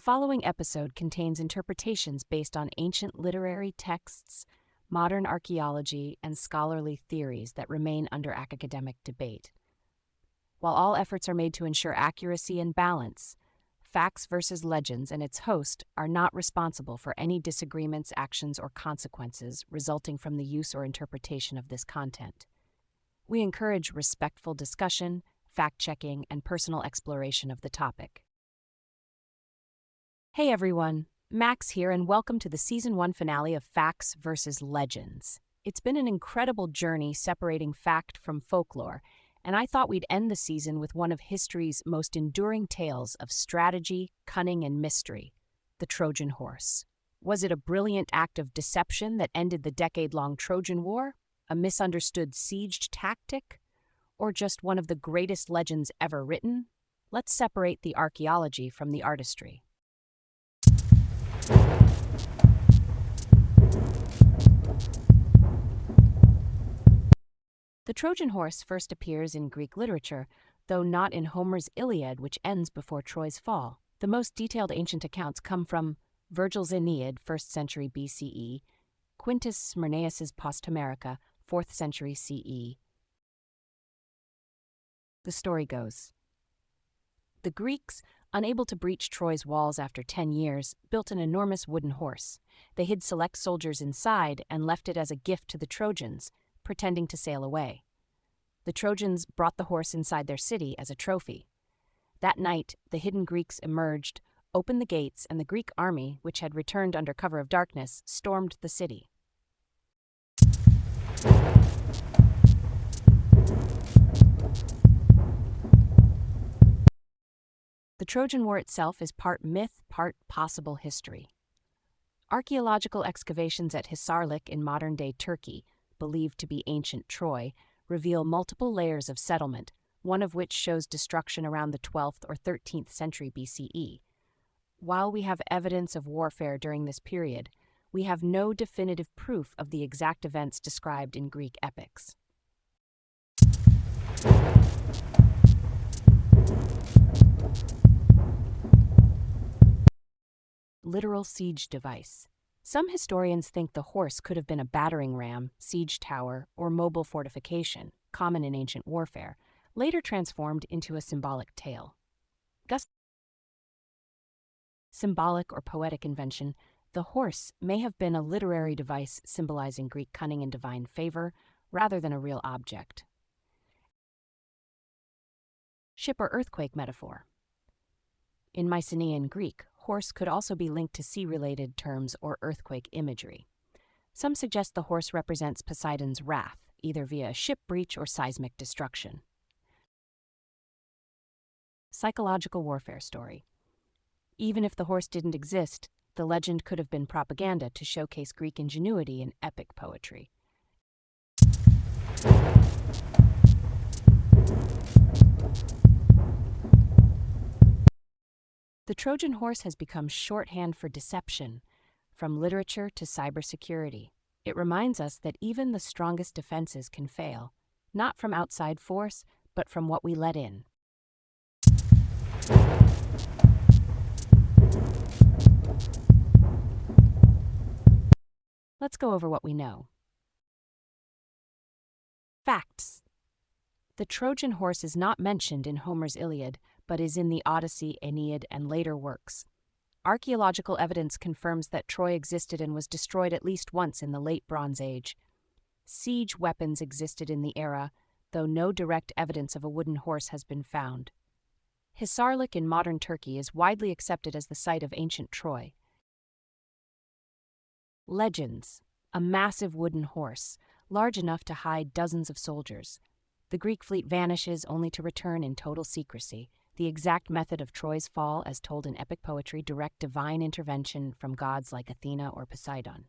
following episode contains interpretations based on ancient literary texts, modern archaeology, and scholarly theories that remain under academic debate. While all efforts are made to ensure accuracy and balance, Facts versus Legends and its host are not responsible for any disagreements, actions, or consequences resulting from the use or interpretation of this content. We encourage respectful discussion, fact-checking, and personal exploration of the topic. Hey everyone, Max here, and welcome to the Season 1 finale of Facts versus Legends. It's been an incredible journey separating fact from folklore, and I thought we'd end the season with one of history's most enduring tales of strategy, cunning, and mystery, the Trojan Horse. Was it a brilliant act of deception that ended the decade-long Trojan War, a misunderstood siege tactic, or just one of the greatest legends ever written? Let's separate the archaeology from the artistry. The Trojan Horse first appears in Greek literature, though not in Homer's Iliad, which ends before Troy's fall. The most detailed ancient accounts come from Virgil's Aeneid, 1st century BCE, Quintus Smyrnaeus's Post Homerica, 4th century CE. The story goes: the Greeks, unable to breach Troy's walls after 10 years, built an enormous wooden horse. They hid select soldiers inside and left it as a gift to the Trojans, pretending to sail away. The Trojans brought the horse inside their city as a trophy. That night, the hidden Greeks emerged, opened the gates, and the Greek army, which had returned under cover of darkness, stormed the city. The Trojan War itself is part myth, part possible history. Archaeological excavations at Hisarlik in modern-day Turkey, believed to be ancient Troy, reveal multiple layers of settlement, one of which shows destruction around the 12th or 13th century BCE. While we have evidence of warfare during this period, we have no definitive proof of the exact events described in Greek epics. Literal siege device. Some historians think the horse could have been a battering ram, siege tower, or mobile fortification, common in ancient warfare, later transformed into a symbolic tale. Symbolic or poetic invention, the horse may have been a literary device symbolizing Greek cunning and divine favor, rather than a real object. Ship or earthquake metaphor. In Mycenaean Greek, horse could also be linked to sea-related terms or earthquake imagery. Some suggest the horse represents Poseidon's wrath, either via a ship breach or seismic destruction. Psychological warfare story. Even if the horse didn't exist, the legend could have been propaganda to showcase Greek ingenuity in epic poetry. The Trojan horse has become shorthand for deception, from literature to cybersecurity. It reminds us that even the strongest defenses can fail, not from outside force, but from what we let in. Let's go over what we know. Facts. The Trojan horse is not mentioned in Homer's Iliad, but is in the Odyssey, Aeneid, and later works. Archaeological evidence confirms that Troy existed and was destroyed at least once in the Late Bronze Age. Siege weapons existed in the era, though no direct evidence of a wooden horse has been found. Hisarlik in modern Turkey is widely accepted as the site of ancient Troy. Legends. A massive wooden horse, large enough to hide dozens of soldiers. The Greek fleet vanishes only to return in total secrecy. The exact method of Troy's fall, as told in epic poetry, direct divine intervention from gods like Athena or Poseidon.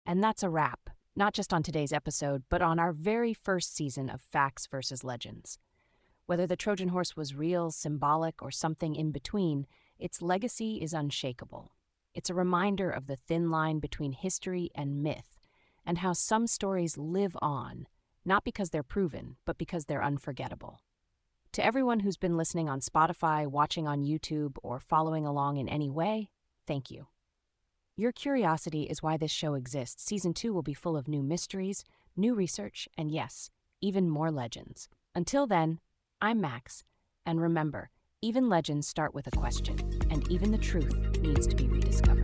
And that's a wrap, not just on today's episode, but on our very first season of Facts versus Legends. Whether the Trojan horse was real, symbolic, or something in between, its legacy is unshakable. It's a reminder of the thin line between history and myth, and how some stories live on, not because they're proven, but because they're unforgettable. To everyone who's been listening on Spotify, watching on YouTube, or following along in any way, thank you. Your curiosity is why this show exists. Season 2 will be full of new mysteries, new research, and yes, even more legends. Until then, I'm Max, and remember, even legends start with a question, and even the truth needs to be rediscovered.